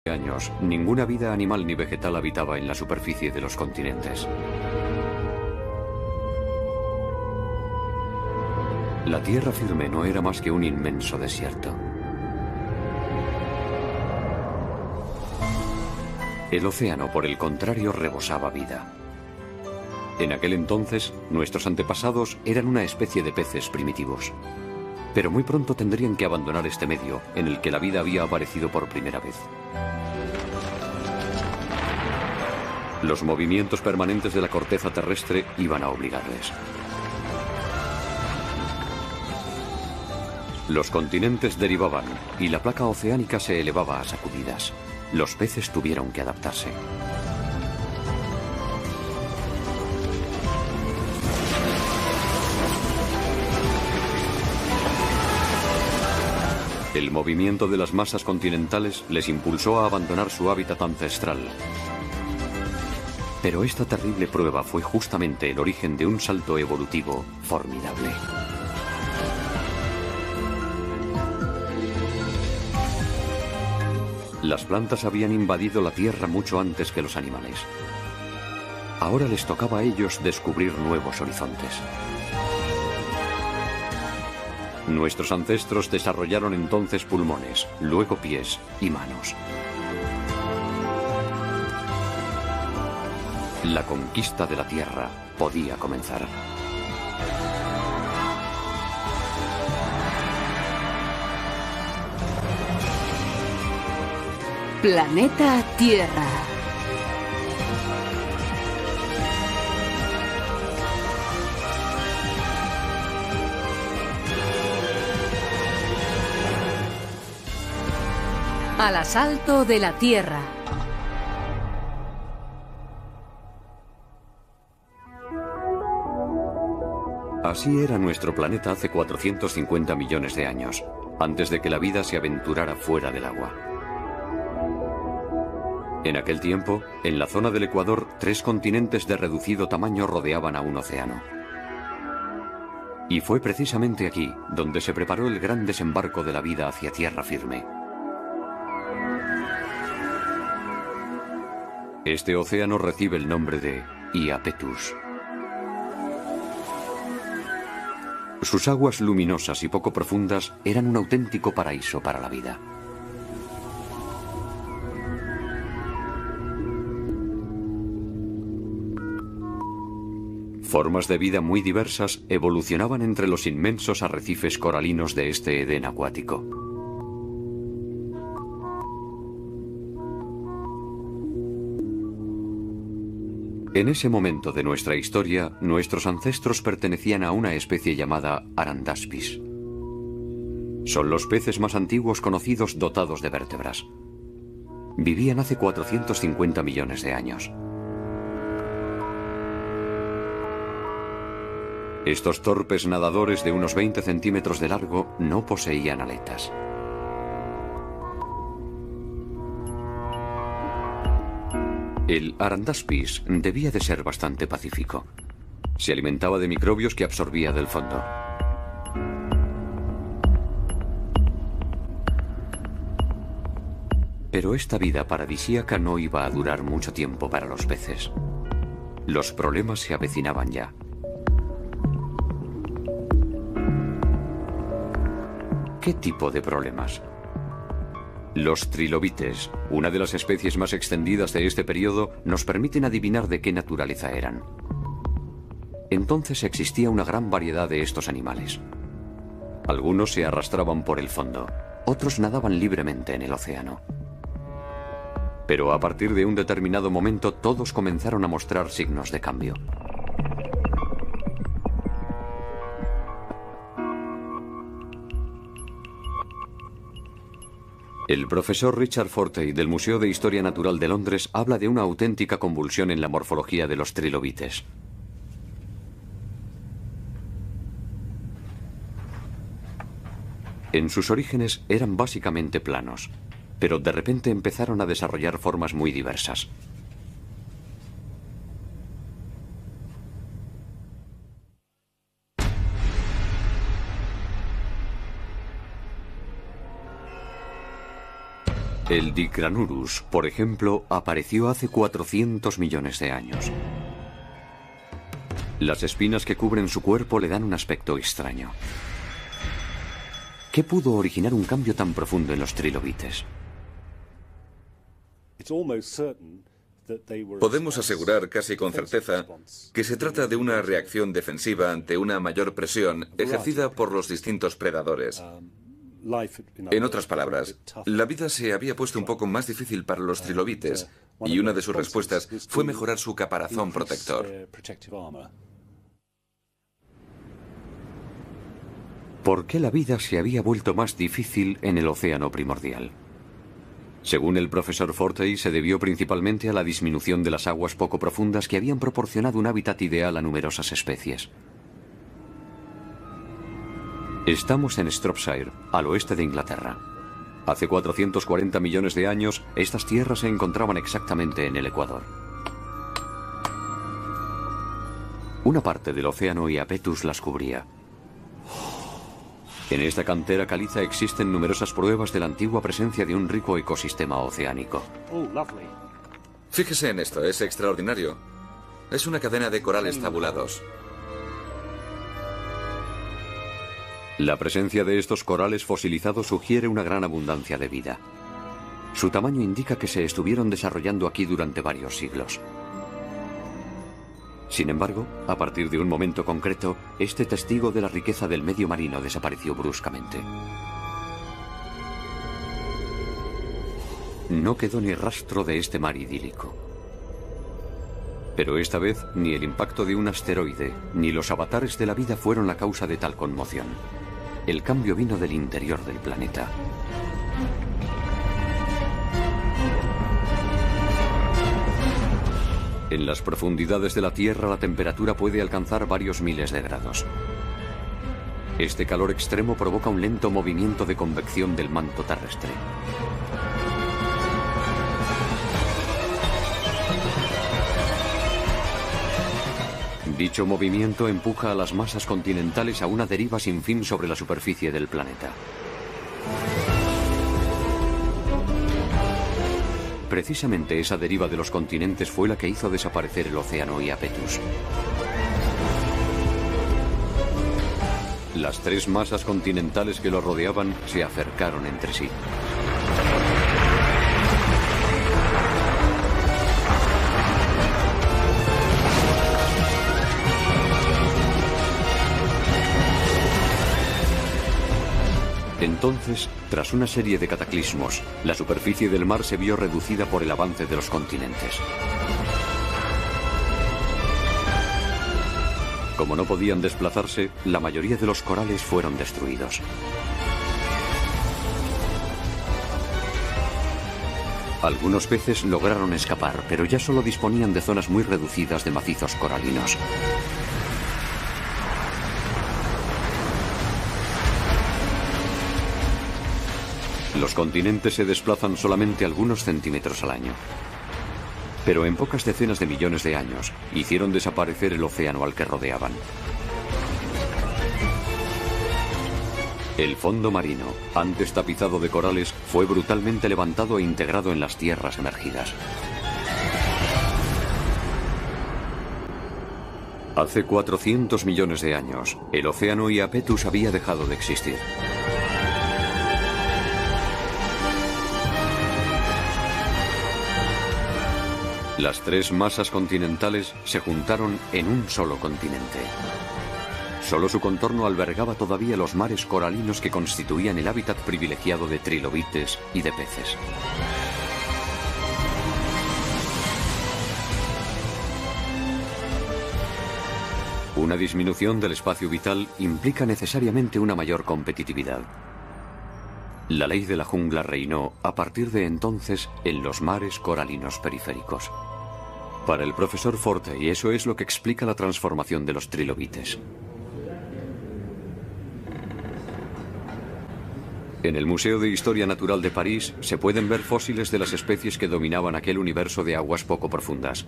años, ninguna vida animal ni vegetal habitaba en la superficie de los continentes. La tierra firme no era más que un inmenso desierto. El océano, por el contrario, rebosaba vida. En aquel entonces, nuestros antepasados eran una especie de peces primitivos. Pero muy pronto tendrían que abandonar este medio, en el que la vida había aparecido por primera vez. Los movimientos permanentes de la corteza terrestre iban a obligarles. Los continentes derivaban y la placa oceánica se elevaba a sacudidas. Los peces tuvieron que adaptarse. El movimiento de las masas continentales les impulsó a abandonar su hábitat ancestral. Pero esta terrible prueba fue justamente el origen de un salto evolutivo formidable. Las plantas habían invadido la tierra mucho antes que los animales. Ahora les tocaba a ellos descubrir nuevos horizontes. Nuestros ancestros desarrollaron entonces pulmones, luego pies y manos. La conquista de la tierra podía comenzar. Planeta Tierra. Al asalto de la Tierra. Así era nuestro planeta hace 450 millones de años, antes de que la vida se aventurara fuera del agua. En aquel tiempo, en la zona del Ecuador, 3 continentes de reducido tamaño rodeaban a un océano. Y fue precisamente aquí donde se preparó el gran desembarco de la vida hacia tierra firme. Este océano recibe el nombre de Iapetus. Sus aguas luminosas y poco profundas eran un auténtico paraíso para la vida. Formas de vida muy diversas evolucionaban entre los inmensos arrecifes coralinos de este Edén acuático. En ese momento de nuestra historia, nuestros ancestros pertenecían a una especie llamada Arandaspis. Son los peces más antiguos conocidos dotados de vértebras. Vivían hace 450 millones de años. Estos torpes nadadores de unos 20 centímetros de largo no poseían aletas. El Arandaspis debía de ser bastante pacífico. Se alimentaba de microbios que absorbía del fondo. Pero esta vida paradisíaca no iba a durar mucho tiempo para los peces. Los problemas se avecinaban ya. ¿Qué tipo de problemas? Los trilobites, una de las especies más extendidas de este periodo, nos permiten adivinar de qué naturaleza eran. Entonces existía una gran variedad de estos animales. Algunos se arrastraban por el fondo, otros nadaban libremente en el océano. Pero a partir de un determinado momento todos comenzaron a mostrar signos de cambio. El profesor Richard Fortey del Museo de Historia Natural de Londres habla de una auténtica convulsión en la morfología de los trilobites. En sus orígenes eran básicamente planos, pero de repente empezaron a desarrollar formas muy diversas. El Dicranurus, por ejemplo, apareció hace 400 millones de años. Las espinas que cubren su cuerpo le dan un aspecto extraño. ¿Qué pudo originar un cambio tan profundo en los trilobites? Podemos asegurar casi con certeza que se trata de una reacción defensiva ante una mayor presión ejercida por los distintos predadores. En otras palabras, la vida se había puesto un poco más difícil para los trilobites y una de sus respuestas fue mejorar su caparazón protector. ¿Por qué la vida se había vuelto más difícil en el océano primordial? Según el profesor Fortey, se debió principalmente a la disminución de las aguas poco profundas que habían proporcionado un hábitat ideal a numerosas especies. Estamos en Shropshire, al oeste de Inglaterra. Hace 440 millones de años, estas tierras se encontraban exactamente en el Ecuador. Una parte del océano Iapetus las cubría. En esta cantera caliza existen numerosas pruebas de la antigua presencia de un rico ecosistema oceánico. Fíjese en esto, es extraordinario. Es una cadena de corales tabulados. La presencia de estos corales fosilizados sugiere una gran abundancia de vida. Su tamaño indica que se estuvieron desarrollando aquí durante varios siglos. Sin embargo, a partir de un momento concreto, este testigo de la riqueza del medio marino desapareció bruscamente. No quedó ni rastro de este mar idílico. Pero esta vez, ni el impacto de un asteroide, ni los avatares de la vida fueron la causa de tal conmoción. El cambio vino del interior del planeta. En las profundidades de la Tierra la temperatura puede alcanzar varios miles de grados. Este calor extremo provoca un lento movimiento de convección del manto terrestre. Dicho movimiento empuja a las masas continentales a una deriva sin fin sobre la superficie del planeta. Precisamente esa deriva de los continentes fue la que hizo desaparecer el océano Iapetus. Las tres masas continentales que lo rodeaban se acercaron entre sí. Entonces, tras una serie de cataclismos, la superficie del mar se vio reducida por el avance de los continentes. Como no podían desplazarse, la mayoría de los corales fueron destruidos. Algunos peces lograron escapar, pero ya solo disponían de zonas muy reducidas de macizos coralinos. Los continentes se desplazan solamente algunos centímetros al año. Pero en pocas decenas de millones de años, hicieron desaparecer el océano al que rodeaban. El fondo marino, antes tapizado de corales, fue brutalmente levantado e integrado en las tierras emergidas. Hace 400 millones de años, el océano Iapetus había dejado de existir. Las tres masas continentales se juntaron en un solo continente. Solo su contorno albergaba todavía los mares coralinos que constituían el hábitat privilegiado de trilobites y de peces. Una disminución del espacio vital implica necesariamente una mayor competitividad. La ley de la jungla reinó a partir de entonces en los mares coralinos periféricos. Para el profesor Fortey, eso es lo que explica la transformación de los trilobites. En el Museo de Historia Natural de París se pueden ver fósiles de las especies que dominaban aquel universo de aguas poco profundas.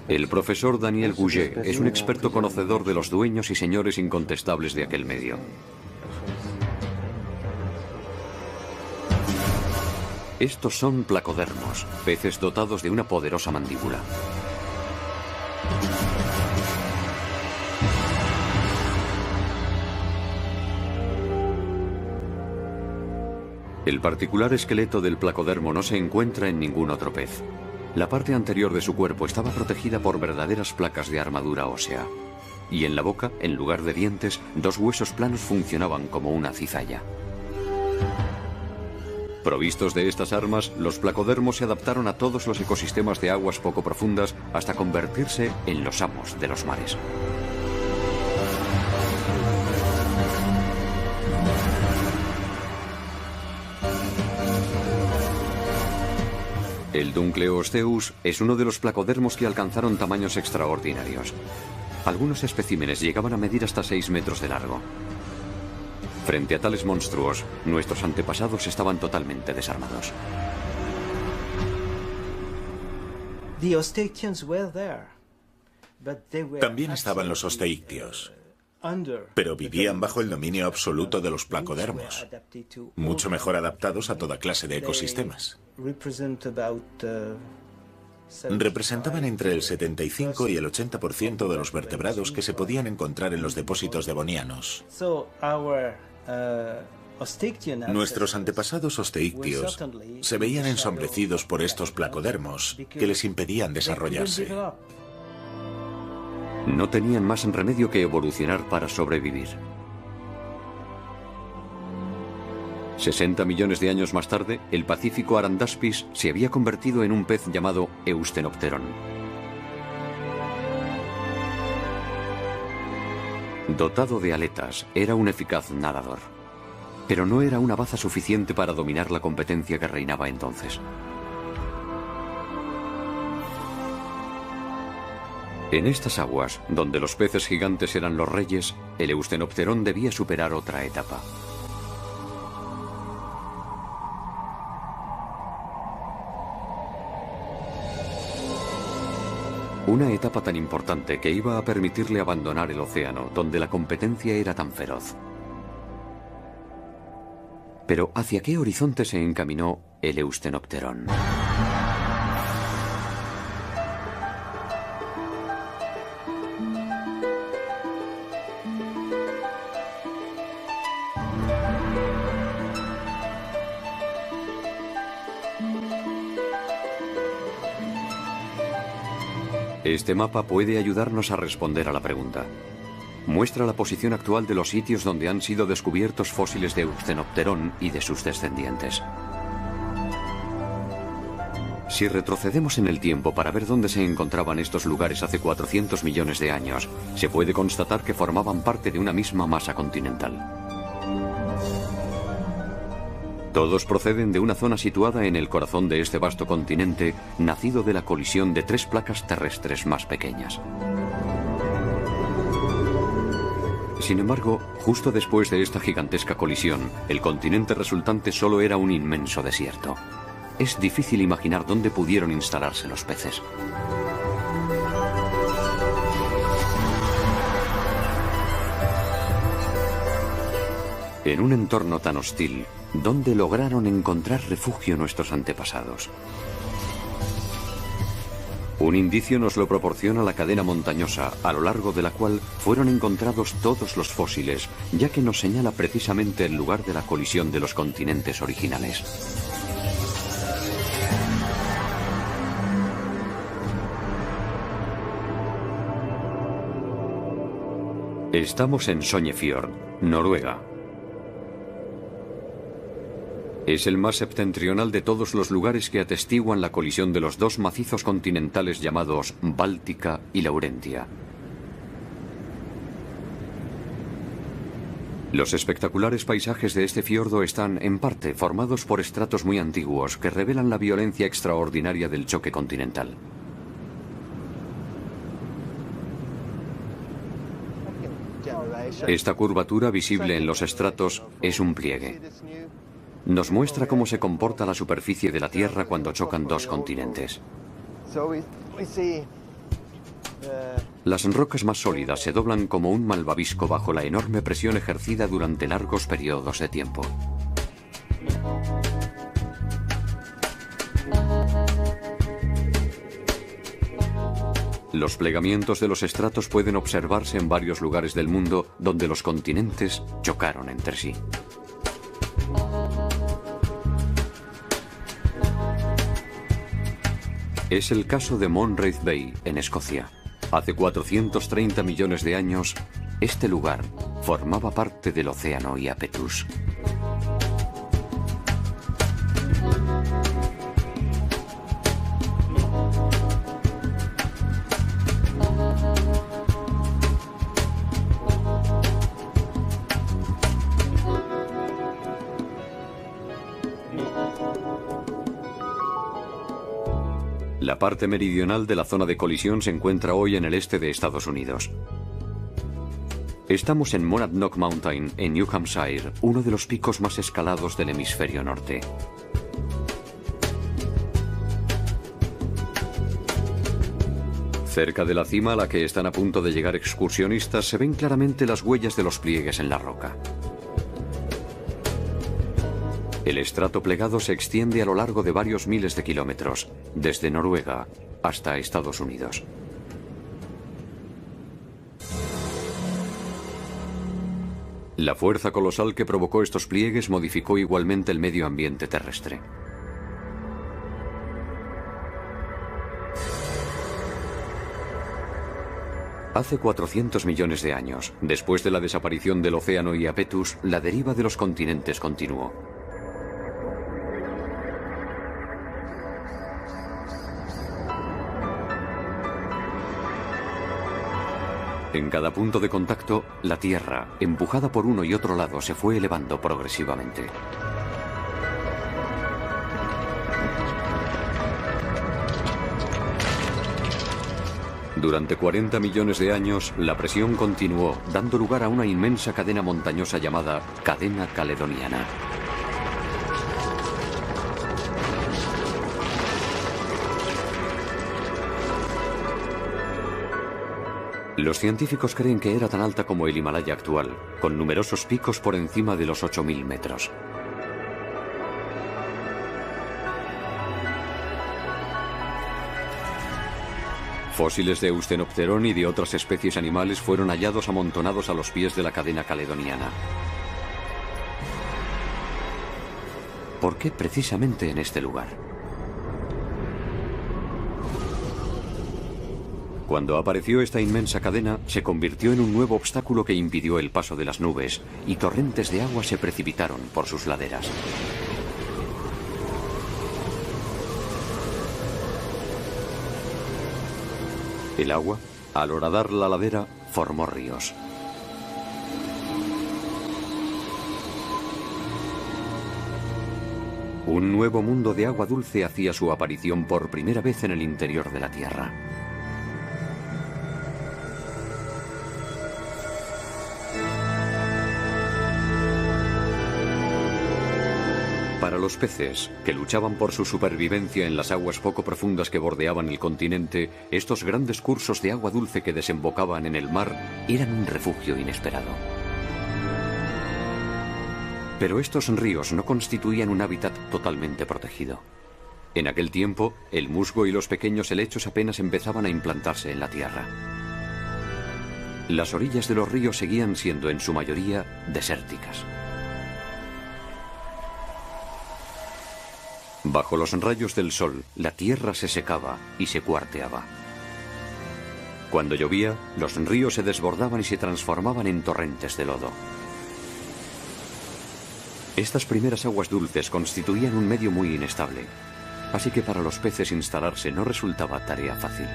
El profesor Daniel Gouget es un experto conocedor de los dueños y señores incontestables de aquel medio. Estos son placodermos, peces dotados de una poderosa mandíbula. El particular esqueleto del placodermo no se encuentra en ningún otro pez. La parte anterior de su cuerpo estaba protegida por verdaderas placas de armadura ósea. Y en la boca, en lugar de dientes, dos huesos planos funcionaban como una cizalla. Provistos de estas armas, los placodermos se adaptaron a todos los ecosistemas de aguas poco profundas hasta convertirse en los amos de los mares. El Dunkleosteus es uno de los placodermos que alcanzaron tamaños extraordinarios. Algunos especímenes llegaban a medir hasta 6 metros de largo. Frente a tales monstruos, nuestros antepasados estaban totalmente desarmados. También estaban los osteictios, pero vivían bajo el dominio absoluto de los placodermos, mucho mejor adaptados a toda clase de ecosistemas. Representaban entre el 75 y el 80% de los vertebrados que se podían encontrar en los depósitos devonianos. Nuestros antepasados osteictios se veían ensombrecidos por estos placodermos que les impedían desarrollarse. No tenían más remedio que evolucionar para sobrevivir. 60 millones de años más tarde, el Pacífico Arandaspis se había convertido en un pez llamado Eustenopteron. Dotado de aletas, era un eficaz nadador. Pero no era una baza suficiente para dominar la competencia que reinaba entonces. En estas aguas, donde los peces gigantes eran los reyes, el Eustenopteron debía superar otra etapa. Una etapa tan importante que iba a permitirle abandonar el océano, donde la competencia era tan feroz. Pero ¿hacia qué horizonte se encaminó el Eustenopteron? Este mapa puede ayudarnos a responder a la pregunta. Muestra la posición actual de los sitios donde han sido descubiertos fósiles de Eustenopteron y de sus descendientes. Si retrocedemos en el tiempo para ver dónde se encontraban estos lugares hace 400 millones de años, se puede constatar que formaban parte de una misma masa continental. Todos proceden de una zona situada en el corazón de este vasto continente, nacido de la colisión de 3 placas terrestres más pequeñas. Sin embargo, justo después de esta gigantesca colisión, el continente resultante solo era un inmenso desierto. Es difícil imaginar dónde pudieron instalarse los peces. En un entorno tan hostil, ¿dónde lograron encontrar refugio nuestros antepasados? Un indicio nos lo proporciona la cadena montañosa, a lo largo de la cual fueron encontrados todos los fósiles, ya que nos señala precisamente el lugar de la colisión de los continentes originales. Estamos en Sognefjord, Noruega. Es el más septentrional de todos los lugares que atestiguan la colisión de los dos macizos continentales llamados Báltica y Laurentia. Los espectaculares paisajes de este fiordo están, en parte, formados por estratos muy antiguos que revelan la violencia extraordinaria del choque continental. Esta curvatura visible en los estratos es un pliegue. Nos muestra cómo se comporta la superficie de la Tierra cuando chocan dos continentes. Las rocas más sólidas se doblan como un malvavisco bajo la enorme presión ejercida durante largos periodos de tiempo. Los plegamientos de los estratos pueden observarse en varios lugares del mundo donde los continentes chocaron entre sí. Es el caso de Monreith Bay, en Escocia. Hace 430 millones de años, este lugar formaba parte del océano Iapetus. La parte meridional de la zona de colisión se encuentra hoy en el este de Estados Unidos. Estamos en Monadnock Mountain, en New Hampshire, uno de los picos más escalados del hemisferio norte. Cerca de la cima a la que están a punto de llegar excursionistas se ven claramente las huellas de los pliegues en la roca. El estrato plegado se extiende a lo largo de varios miles de kilómetros, desde Noruega hasta Estados Unidos. La fuerza colosal que provocó estos pliegues modificó igualmente el medio ambiente terrestre. Hace 400 millones de años, después de la desaparición del océano Iapetus, la deriva de los continentes continuó. En cada punto de contacto, la Tierra, empujada por uno y otro lado, se fue elevando progresivamente. Durante 40 millones de años, la presión continuó, dando lugar a una inmensa cadena montañosa llamada Cadena Caledoniana. Los científicos creen que era tan alta como el Himalaya actual, con numerosos picos por encima de los 8.000 metros. Fósiles de Eusthenopterón y de otras especies animales fueron hallados amontonados a los pies de la cadena caledoniana. ¿Por qué precisamente en este lugar? Cuando apareció esta inmensa cadena, se convirtió en un nuevo obstáculo que impidió el paso de las nubes, y torrentes de agua se precipitaron por sus laderas. El agua, al horadar la ladera, formó ríos. Un nuevo mundo de agua dulce hacía su aparición por primera vez en el interior de la Tierra. Para los peces, que luchaban por su supervivencia en las aguas poco profundas que bordeaban el continente, estos grandes cursos de agua dulce que desembocaban en el mar eran un refugio inesperado. Pero estos ríos no constituían un hábitat totalmente protegido. En aquel tiempo, el musgo y los pequeños helechos apenas empezaban a implantarse en la tierra. Las orillas de los ríos seguían siendo en su mayoría desérticas. Bajo los rayos del sol, la tierra se secaba y se cuarteaba. Cuando llovía, los ríos se desbordaban y se transformaban en torrentes de lodo. Estas primeras aguas dulces constituían un medio muy inestable, así que para los peces instalarse no resultaba tarea fácil.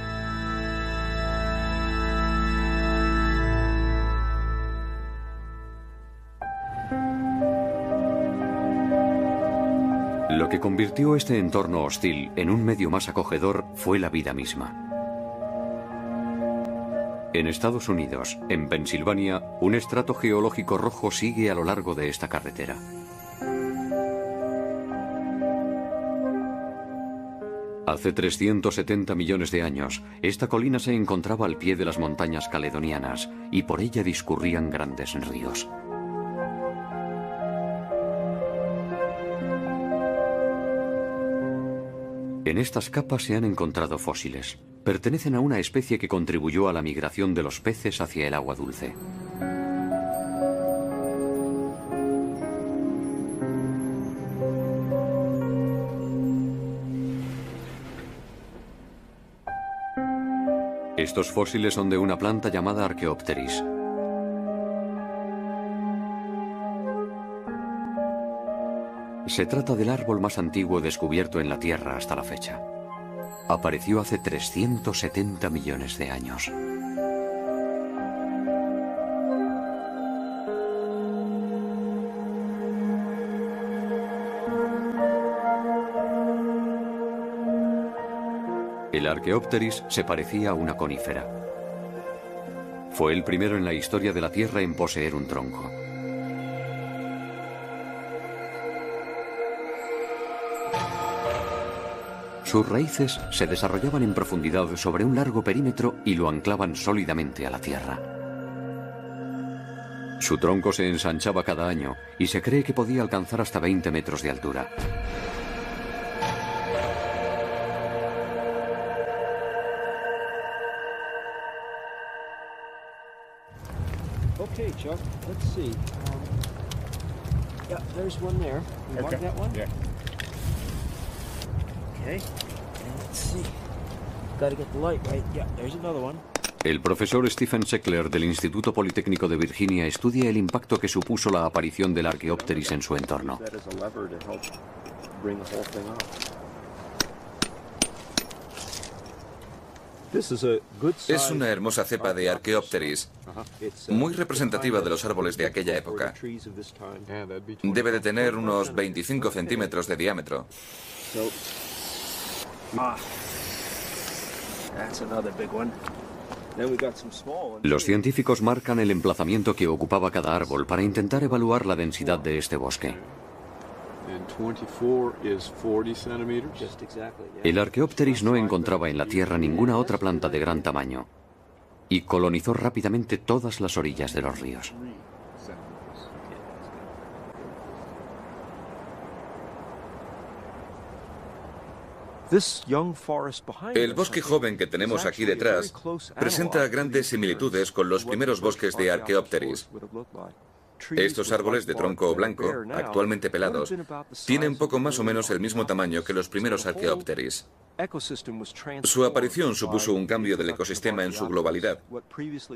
Lo que convirtió este entorno hostil en un medio más acogedor fue la vida misma. En Estados Unidos, en Pensilvania, un estrato geológico rojo sigue a lo largo de esta carretera. Hace 370 millones de años, esta colina se encontraba al pie de las montañas caledonianas y por ella discurrían grandes ríos. En estas capas se han encontrado fósiles. pertenecen a una especie que contribuyó a la migración de los peces hacia el agua dulce. Estos fósiles son de una planta llamada Archaeopteris. Se trata del árbol más antiguo descubierto en la Tierra hasta la fecha. Apareció hace 370 millones de años. El Archaeopteris se parecía a una conífera. Fue el primero en la historia de la Tierra en poseer un tronco. Sus raíces se desarrollaban en profundidad sobre un largo perímetro y lo anclaban sólidamente a la tierra. Su tronco se ensanchaba cada año y se cree que podía alcanzar hasta 20 metros de altura. Okay, Chuck, let's see. Yeah, there's one there. You mark that one? Yeah. Okay, and let's see. Gotta get the light right. Yeah, there's another one. El profesor Stephen Sheckler del Instituto Politécnico de Virginia estudia el impacto que supuso la aparición del Archaeopteris en su entorno. Es una hermosa cepa de Archaeopteris, muy representativa de los árboles de aquella época. Debe de tener unos 25 centímetros de diámetro. Los científicos marcan el emplazamiento que ocupaba cada árbol para intentar evaluar la densidad de este bosque. El Archaeopteris no encontraba en la Tierra ninguna otra planta de gran tamaño y colonizó rápidamente todas las orillas de los ríos. El bosque joven que tenemos aquí detrás presenta grandes similitudes con los primeros bosques de Archaeopteris. Estos árboles de tronco blanco, actualmente pelados, tienen poco más o menos el mismo tamaño que los primeros Archaeopteris. Su aparición supuso un cambio del ecosistema en su globalidad.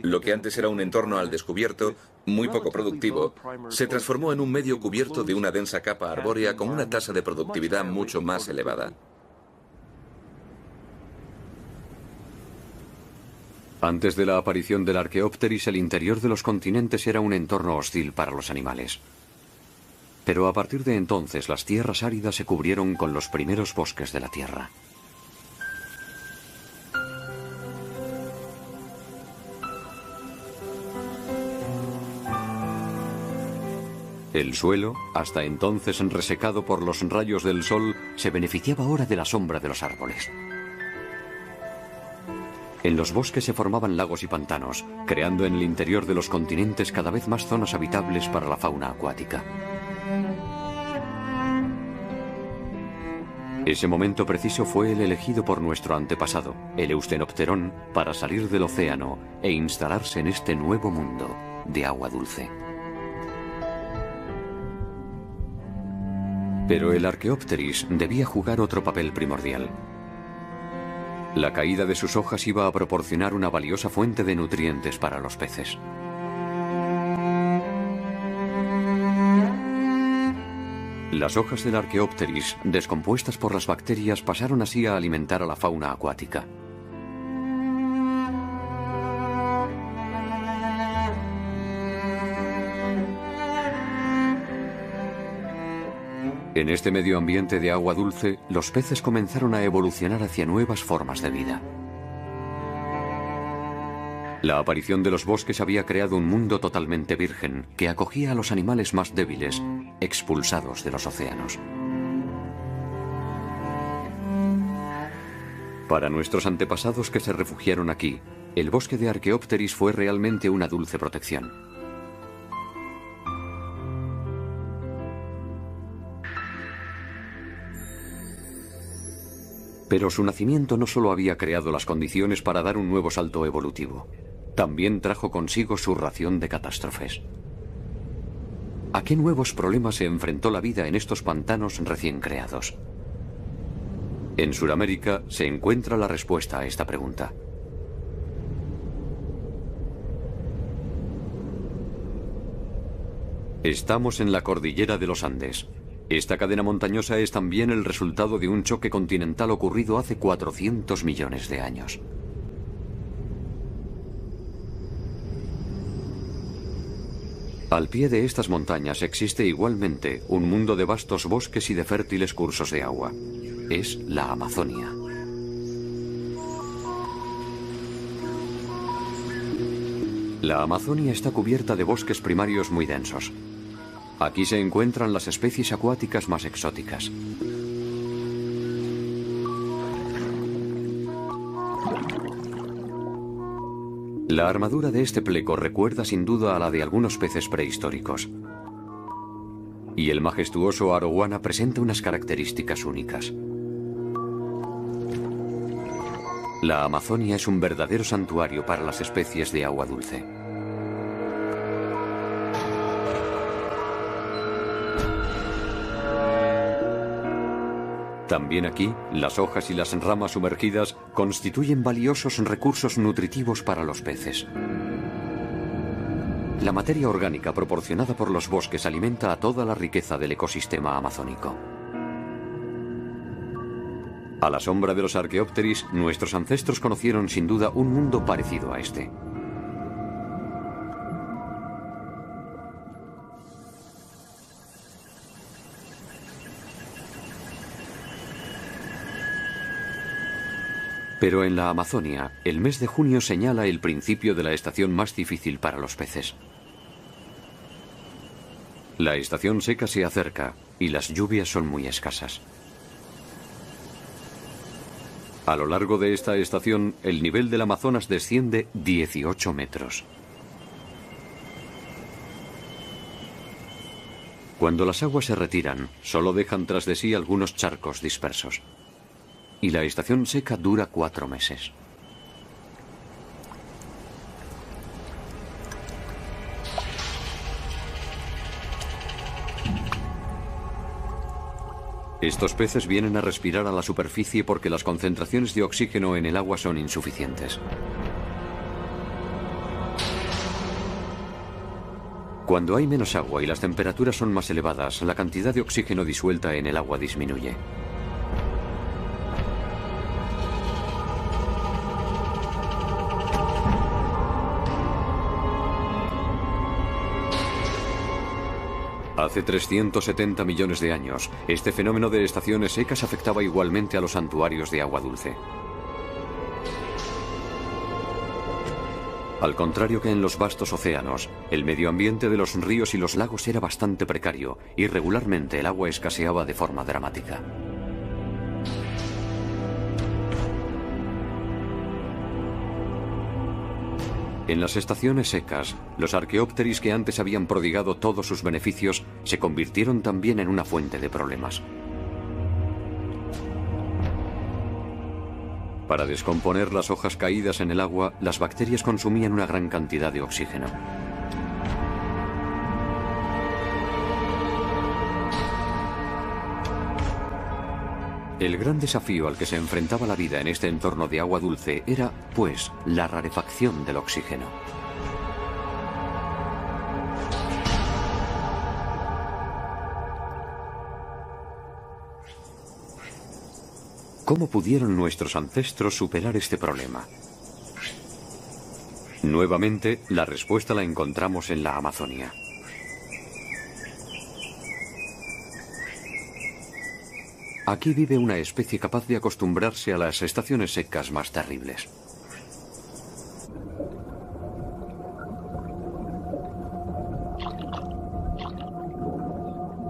Lo que antes era un entorno al descubierto, muy poco productivo, se transformó en un medio cubierto de una densa capa arbórea con una tasa de productividad mucho más elevada. Antes de la aparición del Archaeopteris, el interior de los continentes era un entorno hostil para los animales. Pero a partir de entonces, las tierras áridas se cubrieron con los primeros bosques de la Tierra. El suelo, hasta entonces resecado por los rayos del sol, se beneficiaba ahora de la sombra de los árboles. En los bosques se formaban lagos y pantanos, creando en el interior de los continentes cada vez más zonas habitables para la fauna acuática. Ese momento preciso fue el elegido por nuestro antepasado, el Eustenopterón, para salir del océano e instalarse en este nuevo mundo de agua dulce. Pero el Archaeopteris debía jugar otro papel primordial. La caída de sus hojas iba a proporcionar una valiosa fuente de nutrientes para los peces. Las hojas del Archaeopteris, descompuestas por las bacterias, pasaron así a alimentar a la fauna acuática. En este medio ambiente de agua dulce, los peces comenzaron a evolucionar hacia nuevas formas de vida. La aparición de los bosques había creado un mundo totalmente virgen que acogía a los animales más débiles, expulsados de los océanos. Para nuestros antepasados que se refugiaron aquí, el bosque de Archaeopteris fue realmente una dulce protección. Pero su nacimiento no solo había creado las condiciones para dar un nuevo salto evolutivo, también trajo consigo su ración de catástrofes. ¿A qué nuevos problemas se enfrentó la vida en estos pantanos recién creados? En Sudamérica se encuentra la respuesta a esta pregunta. Estamos en la cordillera de los Andes. Esta cadena montañosa es también el resultado de un choque continental ocurrido hace 400 millones de años. Al pie de estas montañas existe igualmente un mundo de vastos bosques y de fértiles cursos de agua. Es la Amazonia. La Amazonia está cubierta de bosques primarios muy densos. Aquí se encuentran las especies acuáticas más exóticas. La armadura de este pleco recuerda sin duda a la de algunos peces prehistóricos. Y el majestuoso arowana presenta unas características únicas. La Amazonia es un verdadero santuario para las especies de agua dulce. También aquí, las hojas y las ramas sumergidas constituyen valiosos recursos nutritivos para los peces. La materia orgánica proporcionada por los bosques alimenta a toda la riqueza del ecosistema amazónico. A la sombra de los Archaeopteris, nuestros ancestros conocieron sin duda un mundo parecido a este. Pero en la Amazonia, el mes de junio señala el principio de la estación más difícil para los peces. La estación seca se acerca y las lluvias son muy escasas. A lo largo de esta estación, el nivel del Amazonas desciende 18 metros. Cuando las aguas se retiran, solo dejan tras de sí algunos charcos dispersos. Y la estación seca dura 4 meses. Estos peces vienen a respirar a la superficie porque las concentraciones de oxígeno en el agua son insuficientes. Cuando hay menos agua y las temperaturas son más elevadas, la cantidad de oxígeno disuelta en el agua disminuye. Hace 370 millones de años, este fenómeno de estaciones secas afectaba igualmente a los santuarios de agua dulce. Al contrario que en los vastos océanos, el medio ambiente de los ríos y los lagos era bastante precario y regularmente el agua escaseaba de forma dramática. En las estaciones secas, los Archaeopteris que antes habían prodigado todos sus beneficios se convirtieron también en una fuente de problemas. Para descomponer las hojas caídas en el agua, las bacterias consumían una gran cantidad de oxígeno. El gran desafío al que se enfrentaba la vida en este entorno de agua dulce era, pues, la rarefacción del oxígeno. ¿Cómo pudieron nuestros ancestros superar este problema? Nuevamente, la respuesta la encontramos en la Amazonia. Aquí vive una especie capaz de acostumbrarse a las estaciones secas más terribles.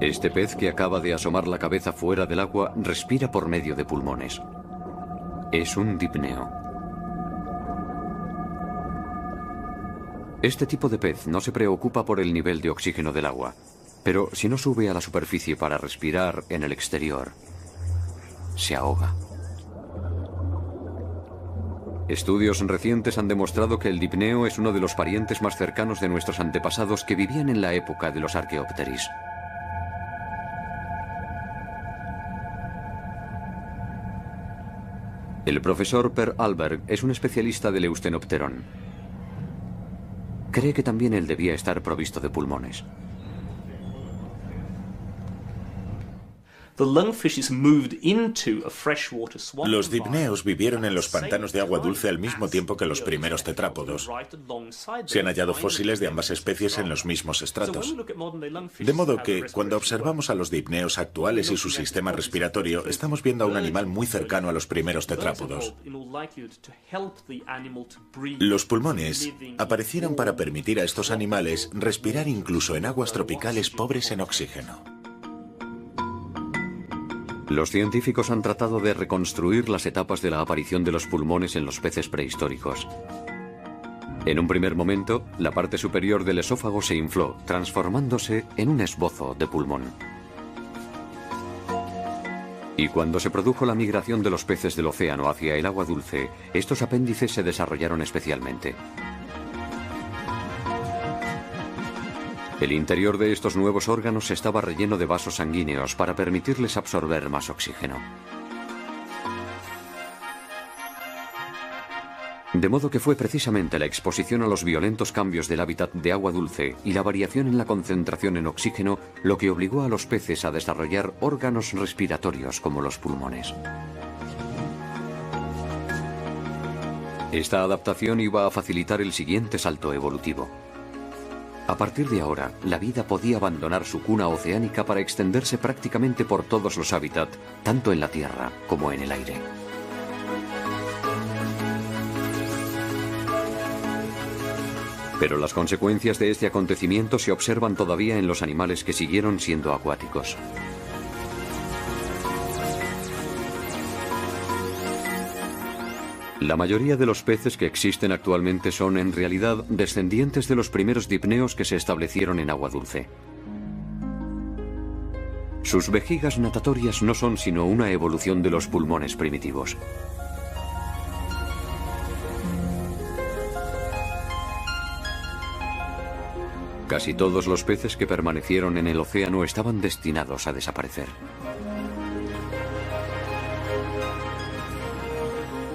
Este pez que acaba de asomar la cabeza fuera del agua respira por medio de pulmones. Es un dipneo. Este tipo de pez no se preocupa por el nivel de oxígeno del agua, pero si no sube a la superficie para respirar en el exterior, se ahoga. Estudios recientes han demostrado que el dipneo es uno de los parientes más cercanos de nuestros antepasados que vivían en la época de los Archaeopteris. El profesor Per Alberg es un especialista del Eustenopteron. Cree que también él debía estar provisto de pulmones. Los dipneos vivieron en los pantanos de agua dulce al mismo tiempo que los primeros tetrápodos. Se han hallado fósiles de ambas especies en los mismos estratos. De modo que, cuando observamos a los dipneos actuales y su sistema respiratorio, estamos viendo a un animal muy cercano a los primeros tetrápodos. Los pulmones aparecieron para permitir a estos animales respirar incluso en aguas tropicales pobres en oxígeno. Los científicos han tratado de reconstruir las etapas de la aparición de los pulmones en los peces prehistóricos. En un primer momento, la parte superior del esófago se infló, transformándose en un esbozo de pulmón. Y cuando se produjo la migración de los peces del océano hacia el agua dulce, estos apéndices se desarrollaron especialmente. El interior de estos nuevos órganos estaba relleno de vasos sanguíneos para permitirles absorber más oxígeno. De modo que fue precisamente la exposición a los violentos cambios del hábitat de agua dulce y la variación en la concentración en oxígeno lo que obligó a los peces a desarrollar órganos respiratorios como los pulmones. Esta adaptación iba a facilitar el siguiente salto evolutivo. A partir de ahora, la vida podía abandonar su cuna oceánica para extenderse prácticamente por todos los hábitats, tanto en la tierra como en el aire. Pero las consecuencias de este acontecimiento se observan todavía en los animales que siguieron siendo acuáticos. La mayoría de los peces que existen actualmente son, en realidad, descendientes de los primeros dipneos que se establecieron en agua dulce. Sus vejigas natatorias no son sino una evolución de los pulmones primitivos. Casi todos los peces que permanecieron en el océano estaban destinados a desaparecer.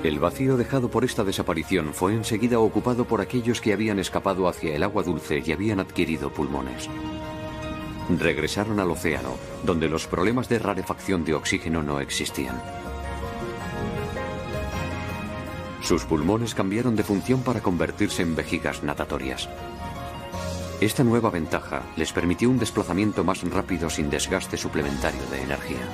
El vacío dejado por esta desaparición fue enseguida ocupado por aquellos que habían escapado hacia el agua dulce y habían adquirido pulmones. Regresaron al océano, donde los problemas de rarefacción de oxígeno no existían. Sus pulmones cambiaron de función para convertirse en vejigas natatorias. Esta nueva ventaja les permitió un desplazamiento más rápido sin desgaste suplementario de energía.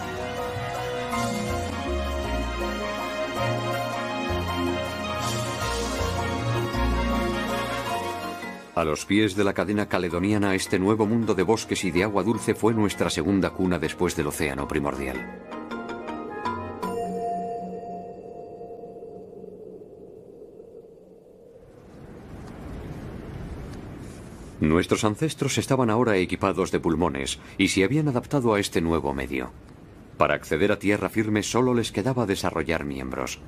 A los pies de la cadena caledoniana, este nuevo mundo de bosques y de agua dulce fue nuestra segunda cuna después del océano primordial. Nuestros ancestros estaban ahora equipados de pulmones y se habían adaptado a este nuevo medio. Para acceder a tierra firme solo les quedaba desarrollar miembros.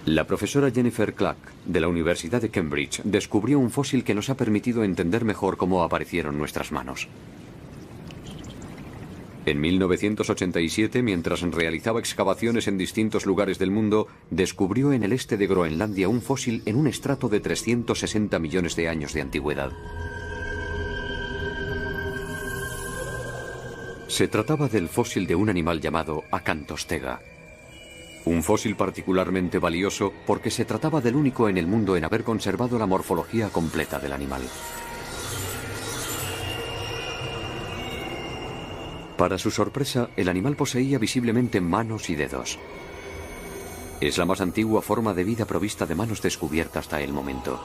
La profesora Jennifer Clark, de la Universidad de Cambridge, descubrió un fósil que nos ha permitido entender mejor cómo aparecieron nuestras manos. En 1987, mientras realizaba excavaciones en distintos lugares del mundo, descubrió en el este de Groenlandia un fósil en un estrato de 360 millones de años de antigüedad. Se trataba del fósil de un animal llamado Acantostega. Un fósil particularmente valioso porque se trataba del único en el mundo en haber conservado la morfología completa del animal. Para su sorpresa, el animal poseía visiblemente manos y dedos. Es la más antigua forma de vida provista de manos descubierta hasta el momento.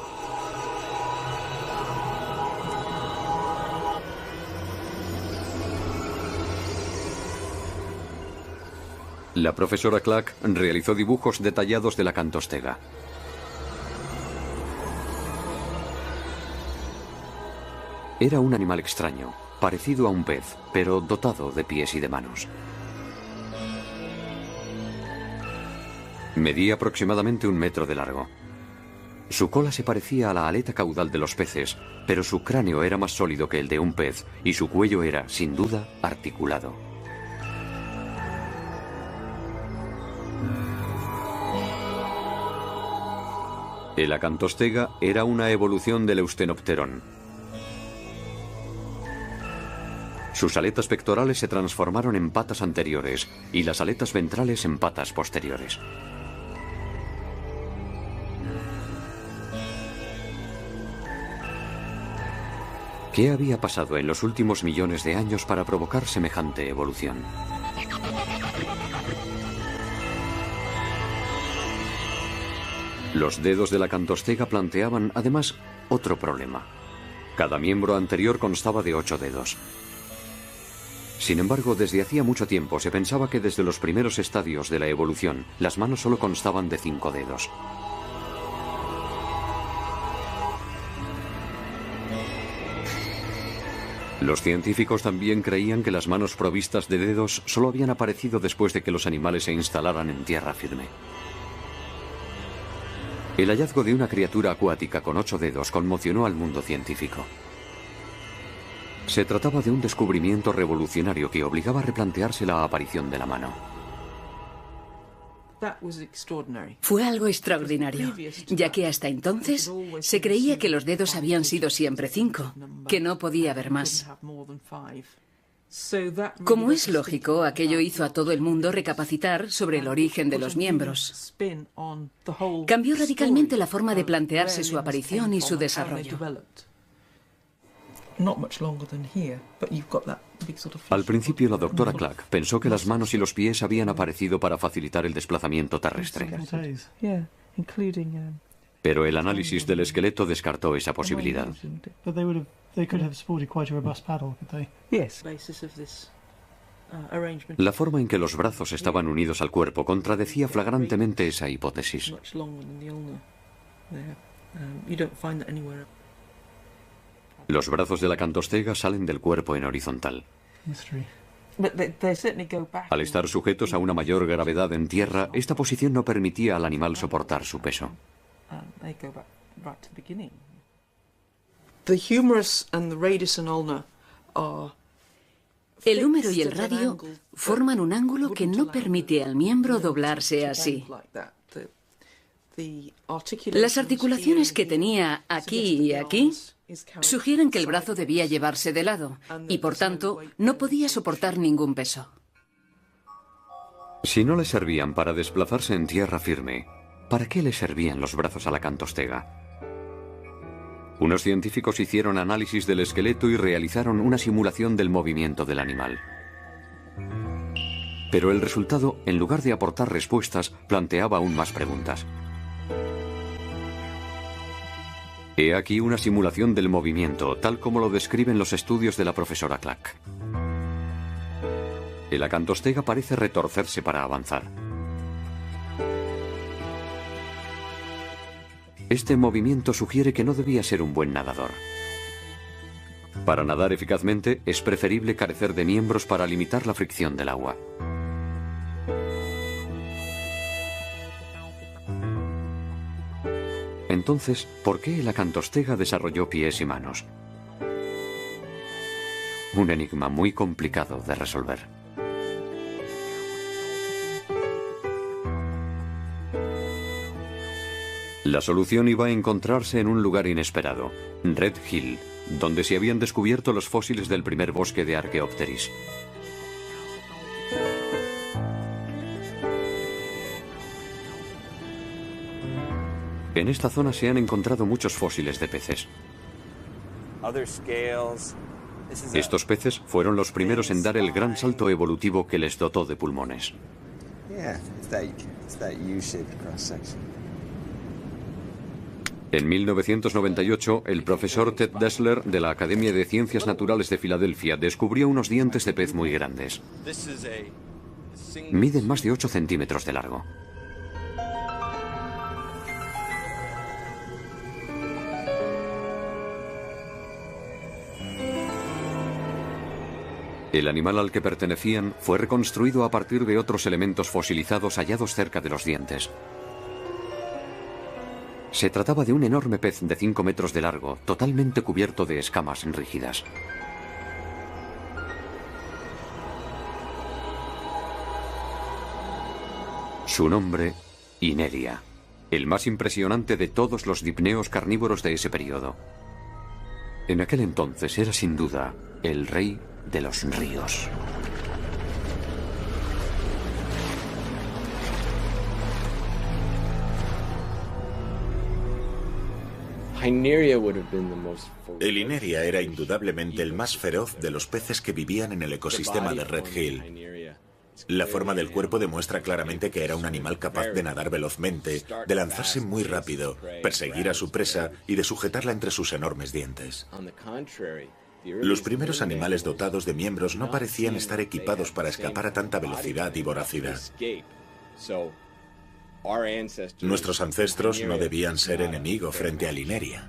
La profesora Clark realizó dibujos detallados de la Acantostega. Era un animal extraño, parecido a un pez, pero dotado de pies y de manos. Medía aproximadamente 1 metro de largo. Su cola se parecía a la aleta caudal de los peces, pero su cráneo era más sólido que el de un pez y su cuello era, sin duda, articulado. El acantostega era una evolución del Eustenopterón. Sus aletas pectorales se transformaron en patas anteriores y las aletas ventrales en patas posteriores. ¿Qué había pasado en los últimos millones de años para provocar semejante evolución? Los dedos de la acantostega planteaban, además, otro problema. Cada miembro anterior constaba de 8 dedos. Sin embargo, desde hacía mucho tiempo se pensaba que desde los primeros estadios de la evolución, las manos solo constaban de 5 dedos. Los científicos también creían que las manos provistas de dedos solo habían aparecido después de que los animales se instalaran en tierra firme. El hallazgo de una criatura acuática con 8 dedos conmocionó al mundo científico. Se trataba de un descubrimiento revolucionario que obligaba a replantearse la aparición de la mano. Fue algo extraordinario, ya que hasta entonces se creía que los dedos habían sido siempre 5, que no podía haber más. Como es lógico, aquello hizo a todo el mundo recapacitar sobre el origen de los miembros. Cambió radicalmente la forma de plantearse su aparición y su desarrollo. Al principio, la doctora Clark pensó que las manos y los pies habían aparecido para facilitar el desplazamiento terrestre. Pero el análisis del esqueleto descartó esa posibilidad. La forma en que los brazos estaban unidos al cuerpo contradecía flagrantemente esa hipótesis. Los brazos de la acantostega salen del cuerpo en horizontal. Al estar sujetos a una mayor gravedad en tierra, esta posición no permitía al animal soportar su peso. El húmero y el radio forman un ángulo que no permite al miembro doblarse así. Las articulaciones que tenía aquí y aquí sugieren que el brazo debía llevarse de lado y, por tanto, no podía soportar ningún peso. Si no le servían para desplazarse en tierra firme, ¿para qué le servían los brazos a la acantostega? Unos científicos hicieron análisis del esqueleto y realizaron una simulación del movimiento del animal. Pero el resultado, en lugar de aportar respuestas, planteaba aún más preguntas. He aquí una simulación del movimiento, tal como lo describen los estudios de la profesora Clark. El acantostega parece retorcerse para avanzar. Este movimiento sugiere que no debía ser un buen nadador. Para nadar eficazmente, es preferible carecer de miembros para limitar la fricción del agua. Entonces, ¿por qué el acantostega desarrolló pies y manos? Un enigma muy complicado de resolver. La solución iba a encontrarse en un lugar inesperado, Red Hill, donde se habían descubierto los fósiles del primer bosque de Archaeopteris. En esta zona se han encontrado muchos fósiles de peces. Estos peces fueron los primeros en dar el gran salto evolutivo que les dotó de pulmones. En 1998, el profesor Ted Dessler de la Academia de Ciencias Naturales de Filadelfia descubrió unos dientes de pez muy grandes. Miden más de 8 centímetros de largo. El animal al que pertenecían fue reconstruido a partir de otros elementos fosilizados hallados cerca de los dientes. Se trataba de un enorme pez de 5 metros de largo, totalmente cubierto de escamas rígidas. Su nombre, Ineria, el más impresionante de todos los dipneos carnívoros de ese periodo. En aquel entonces era sin duda el rey de los ríos. El Ineria era indudablemente el más feroz de los peces que vivían en el ecosistema de Red Hill. La forma del cuerpo demuestra claramente que era un animal capaz de nadar velozmente, de lanzarse muy rápido, perseguir a su presa y de sujetarla entre sus enormes dientes. Los primeros animales dotados de miembros no parecían estar equipados para escapar a tanta velocidad y voracidad. Nuestros ancestros no debían ser enemigo frente al Ineria.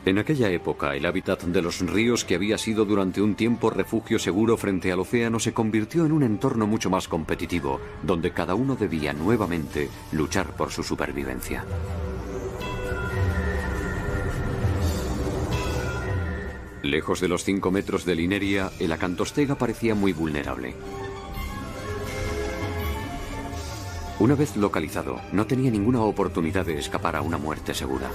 En aquella época, el hábitat de los ríos, que había sido durante un tiempo refugio seguro frente al océano, se convirtió en un entorno mucho más competitivo, donde cada uno debía nuevamente luchar por su supervivencia. Lejos de los 5 metros del Ineria, el acantostega parecía muy vulnerable. Una vez localizado, no tenía ninguna oportunidad de escapar a una muerte segura.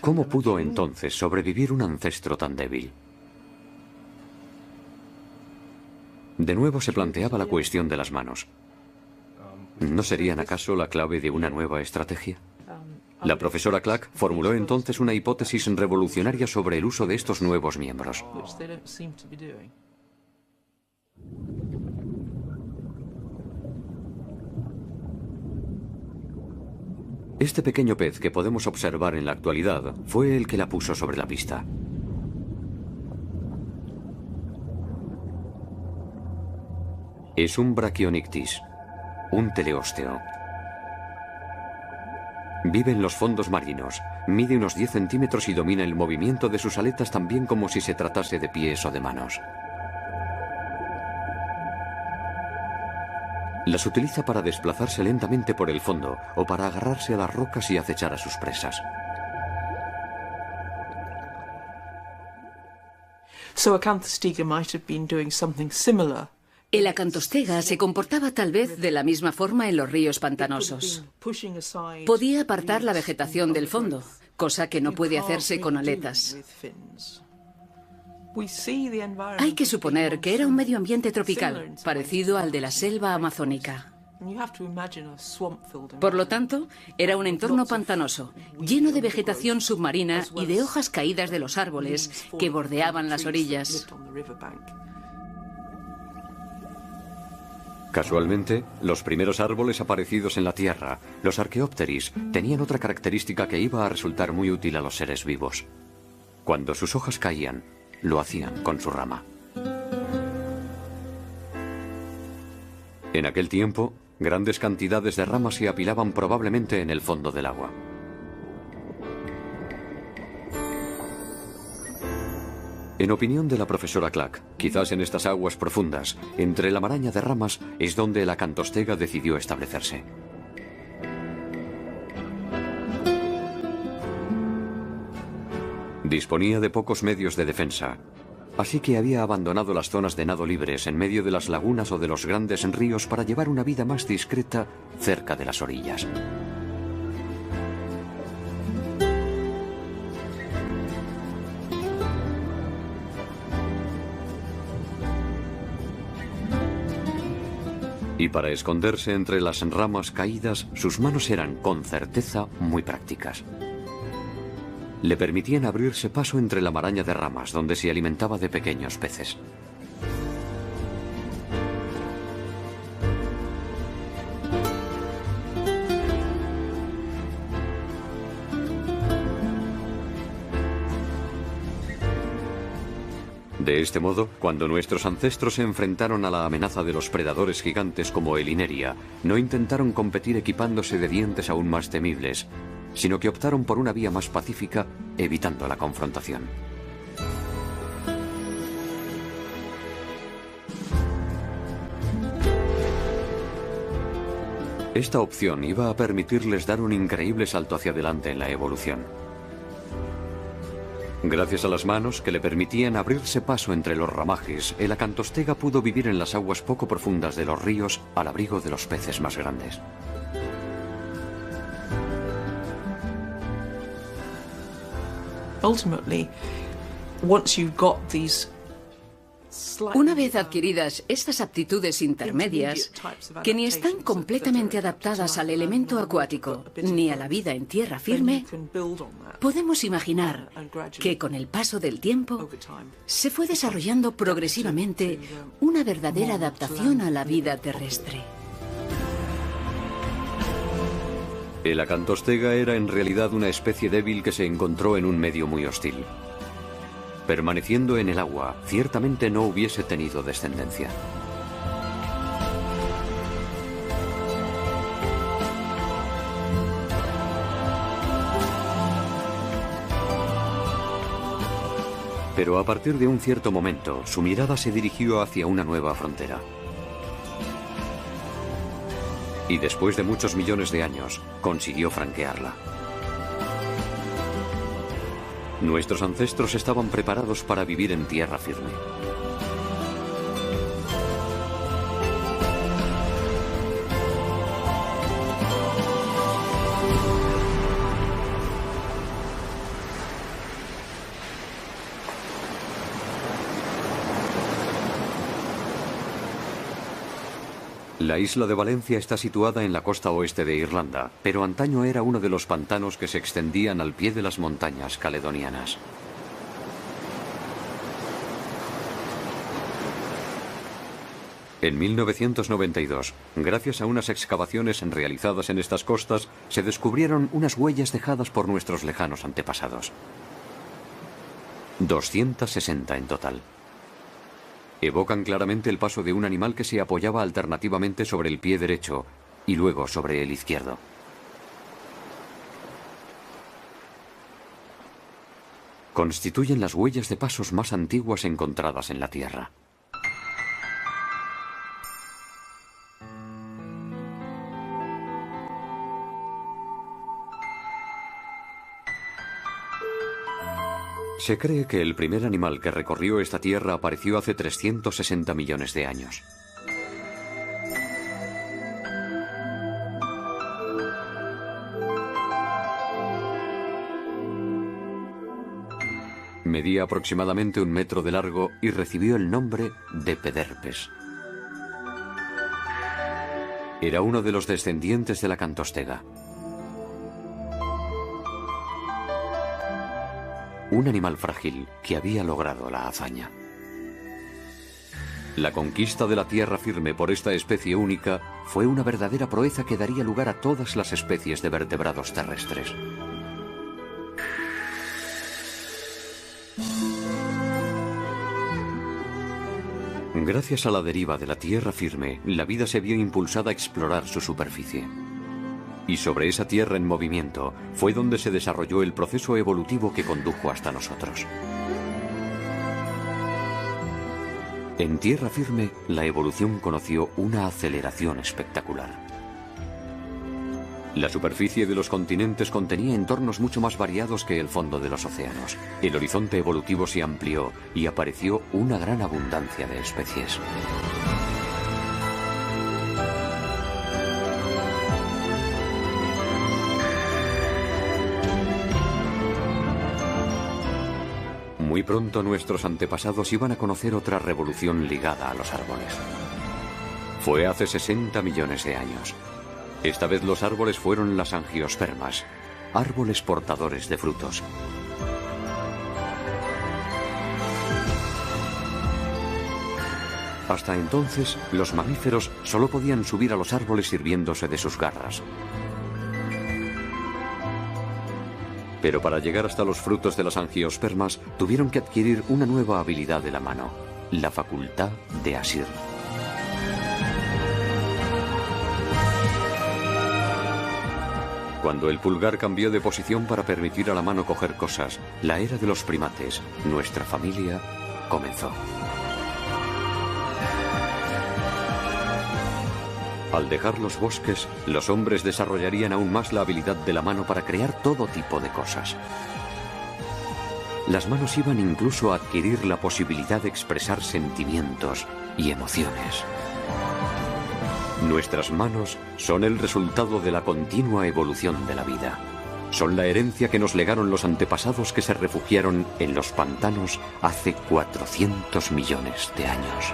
¿Cómo pudo entonces sobrevivir un ancestro tan débil? De nuevo se planteaba la cuestión de las manos. ¿No serían acaso la clave de una nueva estrategia? La profesora Clack formuló entonces una hipótesis revolucionaria sobre el uso de estos nuevos miembros. Este pequeño pez que podemos observar en la actualidad fue el que la puso sobre la pista. Es un Brachionictis, un teleósteo. Vive en los fondos marinos, mide unos 10 centímetros y domina el movimiento de sus aletas tan bien como si se tratase de pies o de manos. Las utiliza para desplazarse lentamente por el fondo o para agarrarse a las rocas y acechar a sus presas. El acantostega se comportaba tal vez de la misma forma en los ríos pantanosos. Podía apartar la vegetación del fondo, cosa que no puede hacerse con aletas. Hay que suponer que era un medio ambiente tropical, parecido al de la selva amazónica. Por lo tanto, era un entorno pantanoso, lleno de vegetación submarina y de hojas caídas de los árboles que bordeaban las orillas. Casualmente, los primeros árboles aparecidos en la Tierra, los Archaeopteris, tenían otra característica que iba a resultar muy útil a los seres vivos. Cuando sus hojas caían, lo hacían con su rama. En aquel tiempo, grandes cantidades de ramas se apilaban probablemente en el fondo del agua. En opinión de la profesora Clack, quizás en estas aguas profundas, entre la maraña de ramas, es donde el acantostega decidió establecerse. Disponía de pocos medios de defensa, así que había abandonado las zonas de nado libres en medio de las lagunas o de los grandes ríos para llevar una vida más discreta cerca de las orillas. Y para esconderse entre las ramas caídas, sus manos eran, con certeza, muy prácticas. Le permitían abrirse paso entre la maraña de ramas, donde se alimentaba de pequeños peces. De este modo, cuando nuestros ancestros se enfrentaron a la amenaza de los predadores gigantes como el Ineria, no intentaron competir equipándose de dientes aún más temibles, sino que optaron por una vía más pacífica, evitando la confrontación. Esta opción iba a permitirles dar un increíble salto hacia adelante en la evolución. Gracias a las manos que le permitían abrirse paso entre los ramajes, el acantostega pudo vivir en las aguas poco profundas de los ríos al abrigo de los peces más grandes. Una vez adquiridas estas aptitudes intermedias, que ni están completamente adaptadas al elemento acuático ni a la vida en tierra firme, podemos imaginar que con el paso del tiempo se fue desarrollando progresivamente una verdadera adaptación a la vida terrestre. El acantostega era en realidad una especie débil que se encontró en un medio muy hostil. Permaneciendo en el agua, ciertamente no hubiese tenido descendencia. Pero a partir de un cierto momento, su mirada se dirigió hacia una nueva frontera. Y después de muchos millones de años, consiguió franquearla. Nuestros ancestros estaban preparados para vivir en tierra firme. La isla de Valencia está situada en la costa oeste de Irlanda, pero antaño era uno de los pantanos que se extendían al pie de las montañas caledonianas. En 1992, gracias a unas excavaciones realizadas en estas costas, se descubrieron unas huellas dejadas por nuestros lejanos antepasados. 260 en total. Evocan claramente el paso de un animal que se apoyaba alternativamente sobre el pie derecho y luego sobre el izquierdo. Constituyen las huellas de pasos más antiguas encontradas en la Tierra. Se cree que el primer animal que recorrió esta tierra apareció hace 360 millones de años. Medía aproximadamente 1 metro de largo y recibió el nombre de Pederpes. Era uno de los descendientes de la acantostega. Un animal frágil que había logrado la hazaña. La conquista de la tierra firme por esta especie única fue una verdadera proeza que daría lugar a todas las especies de vertebrados terrestres. Gracias a la deriva de la tierra firme, la vida se vio impulsada a explorar su superficie. Y sobre esa tierra en movimiento fue donde se desarrolló el proceso evolutivo que condujo hasta nosotros. En tierra firme, la evolución conoció una aceleración espectacular. La superficie de los continentes contenía entornos mucho más variados que el fondo de los océanos. El horizonte evolutivo se amplió y apareció una gran abundancia de especies. Muy pronto nuestros antepasados iban a conocer otra revolución ligada a los árboles. Fue hace 60 millones de años. Esta vez los árboles fueron las angiospermas, árboles portadores de frutos. Hasta entonces, los mamíferos solo podían subir a los árboles sirviéndose de sus garras. Pero para llegar hasta los frutos de las angiospermas, tuvieron que adquirir una nueva habilidad de la mano, la facultad de asir. Cuando el pulgar cambió de posición para permitir a la mano coger cosas, la era de los primates, nuestra familia, comenzó. Al dejar los bosques, los hombres desarrollarían aún más la habilidad de la mano para crear todo tipo de cosas. Las manos iban incluso a adquirir la posibilidad de expresar sentimientos y emociones. Nuestras manos son el resultado de la continua evolución de la vida. Son la herencia que nos legaron los antepasados que se refugiaron en los pantanos hace 400 millones de años.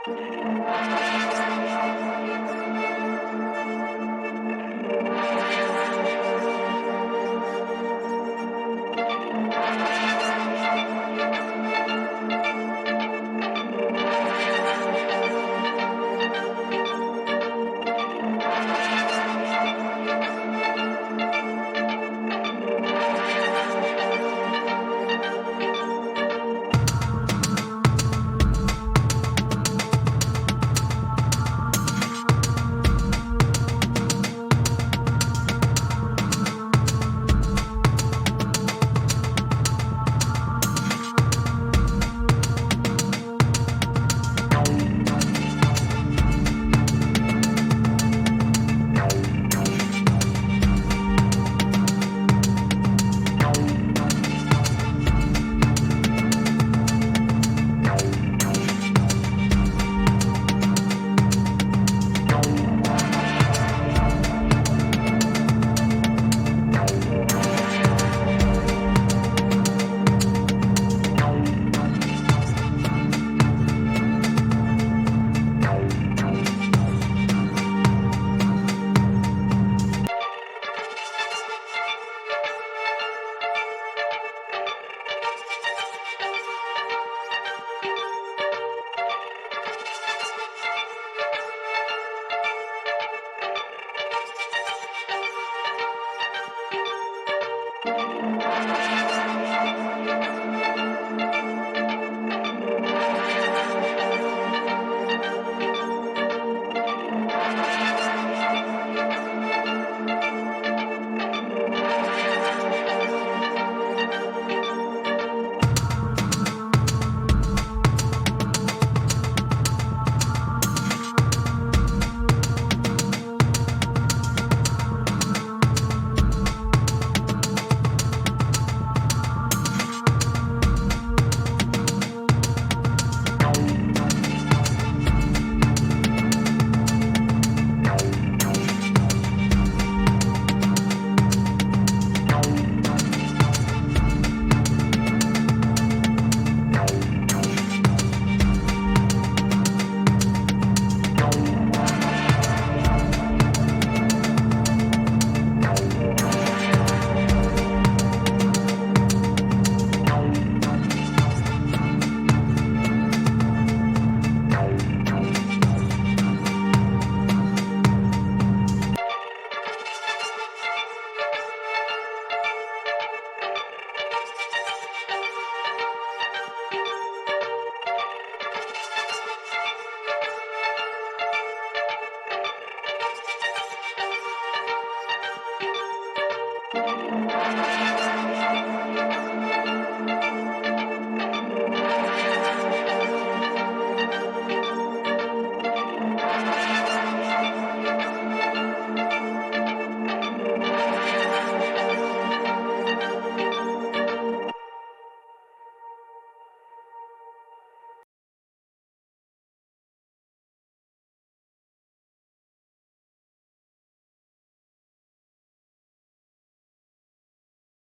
Thank you.